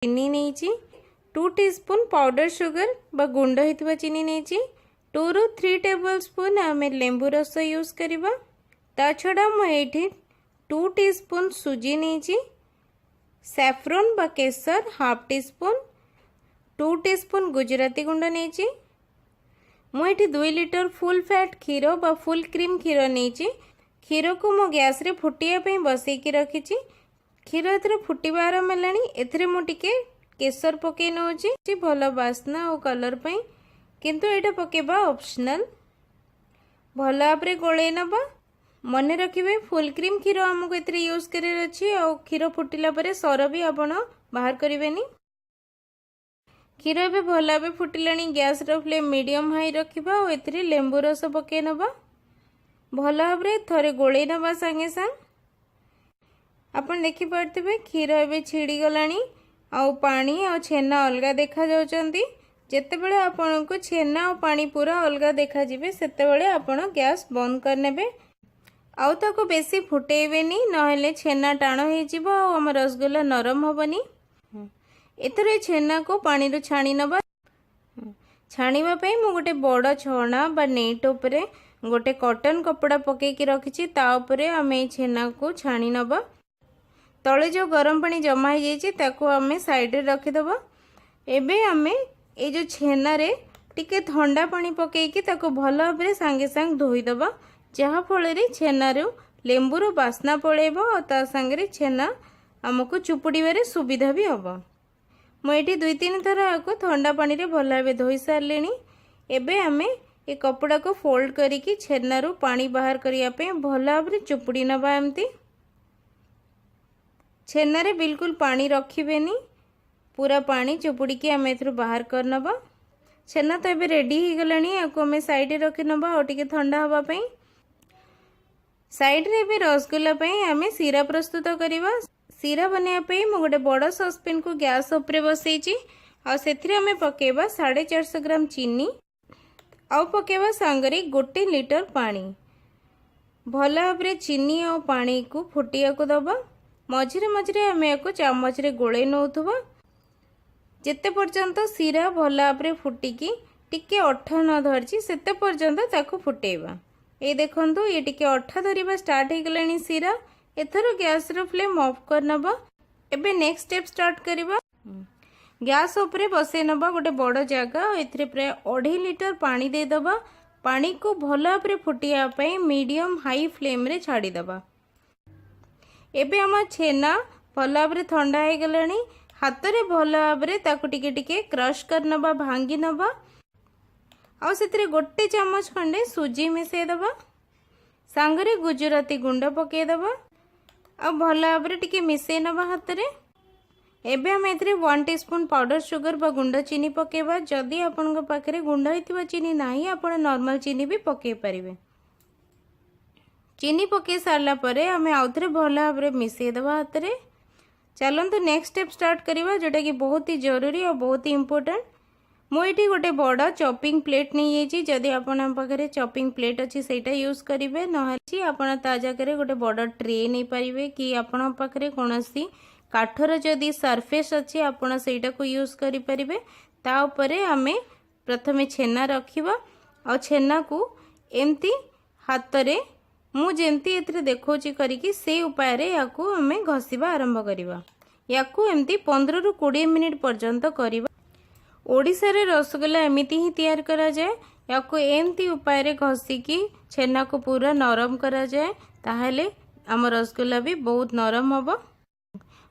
चीनी नहीं 2 teaspoon powder sugar बा गुंड होइतबा चीनी नहीं 2 ରୁ 3 टेबल स्पून आम लेंबू रस यूज करवा। ता छड़ा मुझे 2 टीस्पून सुजी नहीं सैफ्रन बा केसर हाफ टीस्पून 2 टीस्पून गुजराती गुंड नहीं मुझे 2 लीटर फुल फैट क्षीर बा फुल क्रीम क्षीर नहीं क्षीर को मो गैस रे फुटिया बसैकी रखी क्षीर एथरे फुटिबा आरंभ हेलानी। एथरे मु टिके केसर पकई नौची भल बास्ना और कलर पई किंतु एटा पकेबा ऑप्शनल। भल भाबरे गोले नबा। मन रखिबे फुल क्रीम क्षीर आमको एथरे यूज करे अछि और क्षीर फुटिला परे सर भी आपण बाहर करिवेनी। क्षीर एबे भल भाबे फुटिलानी। गैस रो फ्लेम मीडियम हाई रखिबा और एथरे लेंबू रस पके नबा। भल भाबरे थरे गोले नबा संगे संग। आपण देखि पारथिबे क्षीर एबे छिड़ी गलानी आउ पानी और छेना अलगा देखा जाउचंती। जेतेबेले आपण को छेना और पानी पूरा अलगा देखा जिवे सेतेबेले आपण गैस बंद कर नेबे। आउ ताको बेसी फुटेबेनी नहेले छेना टाण हो जिवो और हम रसगुल्ला नरम होबनी। एथरे छेना को पानी रो छाणी नबा। छाणीबा पई मु गोटे बड़ छणा बा नेट उपरे गोटे कॉटन कपड़ा पके की रखिछि। ता उपरे आमे छेना को छाणी नबा। तले जो गरम पानी जमा हो जाइए ताको आमे साइड रे रखी दबा। एबे आमे ए जो छेना रे टिके ठंडा पानी पकेकी ताको भल भाबरे सांगे सांग धोई दबा। जहा फल रे छेना रो लेंबूर बास्ना पळेबो और ता संगे छेना हमको चुपुड़ीबारे सुविधा भी हबो। मुझे 2-3 थर आपको ठंडा पानी रे भल भाबे धोई सारलेनी। एबे आमे ए कपड़ा को फोल्ड करिकी छेना रो पानी बाहर करिया पे भल भाबरे चुपुड़ी नबा। एमती छेना रे बिल्कुल पानी रखिबेनी। पूरा पानी चुपुड़ी की आम एथरू बाहर कर नबा। छेना तो एबे रेडी हो गलानी। आपको आम साइड रे रखी नबा और टिके ठंडा हवा पई। साइड रे भी रसगुल्ला पई आमे सीरा प्रस्तुत करिवा। सीरा बनेया पई मु गोटे बड़ सॉसपेन को गैस उपरे बसैची आ सेथिरे आमे पकेबा 450 ग्राम चीनी आ पकेबा संगरे 1 लीटर पानी। भल भाबरे चीनी और पानी को फुटिया को दबा। मझिरे मझिरे आमे याको चामच रे गोळे नौथुबा जेते पर्यंत सीरा भल भाबरे फुटिकी टिके अठा न धरची सेते पर्यंत ताको फुटेबा। ए देखंतु ये टिके अठा धरिबा स्टार्ट हो गलानी सीरा। एथरो गैस रो फ्लेम ऑफ कर नबा। एबे नेक्स्ट स्टेप स्टार्ट करिबा। गैस ऊपर बसै नबा गोटे बड़ जगह और एथरे प्राय 2.5 लीटर पानी दे दबा। पानी को भल भाबरे फुटिया पई मीडियम हाई फ्लेम रे छाड़ी दबा। एबे हम छेना भल भाबरे ठंडा हो गलानी। हाथ रे भल भाबरे ताको टिके टिके क्रश कर नबा भांगी नबा आ सेतरे 1 चम्मच खंडे सुजी मिसै दबा। सांगरे गुजराती गुंड पके दबा आ भल भाबरे टिके मिसै नबा हाथ रे। एबे हम एथरे 1 टीस्पून पाउडर सुगर बा गुंड चीनी पकेबा। जदि आपनका पाखरे गुंड होइतिबा चीनी नाही आपण नॉर्मल चीनी भी पके परिबे। चीनी पके सारला परे हमें आउथरे भल भाबरे मिसै दबा हाथ रे। चलंतु नेक्स्ट स्टेप स्टार्ट करिबा जोटा कि बहुत ही जरूरी और बहुत ही इंपोर्टेंट। मुझे गोटे बड़ चॉपिंग प्लेट नहीं जाइए। जदि आपन पाखरे चॉपिंग प्लेट अच्छी सेटा यूज करेंगे नहे आपन ता जगह गोटे बड़ ट्रे नहीं पारे कि आपन पाखरे कोनोसी काठर जदि सरफेस अच्छी आपन सेटा को यूज करि परिबे। ता उपरे आमे प्रथमे छेना रखिबा और छेना को एमती हाथ रे मु जेमती एथरे देखौची करिकी से उपाय रे याकू हमें घसीबा आरंभ करिबा। याकू एमती 15 ରୁ 20 मिनिट पर्यंत करिबा। ओडिसा रे रसगुल्ला एमिति ही तैयार करा जाए। याकू एमती उपाय रे घसीकी छेना को पूरा नरम करा जाए ताहले आम रसगुल्ला भी बहुत नरम हबो।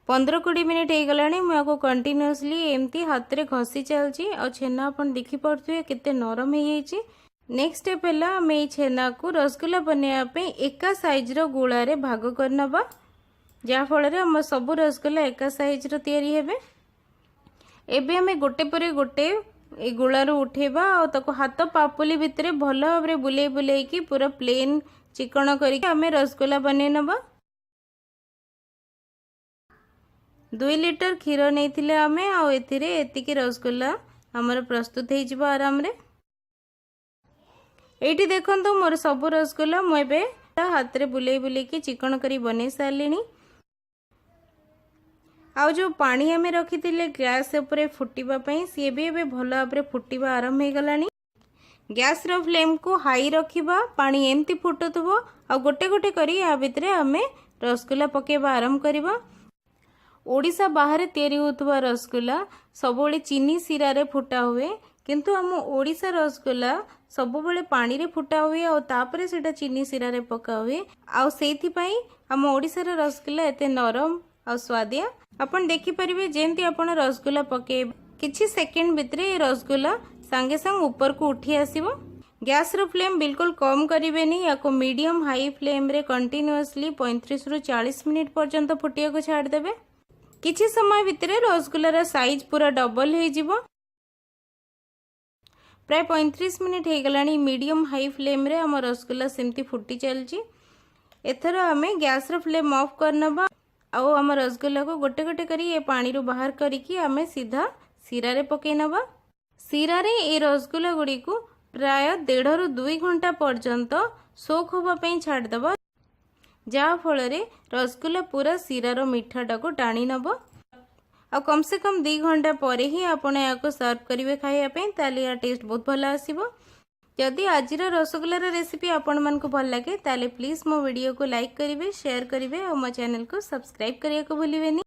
15-20 मिनिट हो गलानी। मु याकू कंटिन्यूअसली एमती हाथ रे घसी चलची और छेना अपन देखि पड़थुए केते नरम हो जाइची। नेक्स्ट स्टेप है आम ये छेना को रसगुल्ला बनवाई एका साइज रो गुड़ा रे भाग कर नबा। जहाँ फल आम सब रसगुल्ला एका साइज रो तैयारी हेबे। एबे हमें गोटे परे गोटे ए गुड़ारू उठेबा और ताको हाथ पापुली भितर भल भाव बुले बुले की पूरा प्लेन चिकन करके हमें रसगुल्ला बने नबा। 2 लीटर क्षीर नहीं आमे आउ एथिरे एतिकी रसगुल्ला हमर प्रस्तुत हो जिबा आराम रे। एठी देखंतु मोर सब रसगुल्ला मुझे हाथ रे बुले बुले की चिकन करी बने सारलिनी। आउ जो पानी आमे रखिथिले गैस उपरे फुटिबा पई सी भी एबे भल भाबरे फुटिबा आरंभ हो गलानी। गैस रो फ्लेम को हाई रखिबा, पानी एमती फुटुथबो आ गोटे गोटे करी या भितरे आमे रसगुल्ला पकेबा आरंभ करिबा। ओडिशा बाहर तैयारी होतबा रसगुल्ला सबोले चीनी सिरा रे फुटा हुए, किंतु आम ओडिशा रसगुल्ला सबोले पानी रे फुटा हुए और तापरे सेटा चीनी सिरा रे पका हुए। आउ सेथि पई आम ओडिशा रे रसगुल्ला एते नरम और स्वादिया। अपन देखि परिबे जेंती आपण रसगुल्ला पके किछि सेकंड भितरे रसगुल्ला संगे संग ऊपर को उठी आसीबो। गैस रो फ्लेम बिल्कुल कम करिवेनी, याको मीडियम हाई फ्लेम रे कंटिन्यूअसली 35 रु 40 मिनिट पर्यंत फुटिया को छाड़ देबे। किछि समय भितरे रसगुल्ला रा साइज पूरा डबल हो जिवो। प्राय 35 मिनिट हो गलानी मीडियम हाई फ्लेम रे हम रसगुल्ला सेमती फुटी चलची। एथर आमे गैस रो फ्लेम ऑफ करनबा आउ हम रसगुल्ला को गोटे गोटे करी ए पानी रो बाहर करिकी आमे सीधा सिरा रे पके नबा। सिरा रे ए रसगुल्ला गुडी को प्राय 1.5 रु 2 घंटा पर्यंत सोक होबा पई छाड़ दबा, जा फल रे रसगुल्ला पूरा सिरा रो मिठाटा को टाणी नबो। आ कम से कम 2 घंटा पर ही आपण याको सर्व करिवे खाइया पे, ताले या टेस्ट बहुत भल आसीबो। जदि आजिर रसगुल्ला रेसिपी आपण मन को भल लगे ताले प्लीज मो वीडियो को लाइक करिवे, शेयर करिवे और मो चैनल को सब्सक्राइब करिया को भूलिबेनी।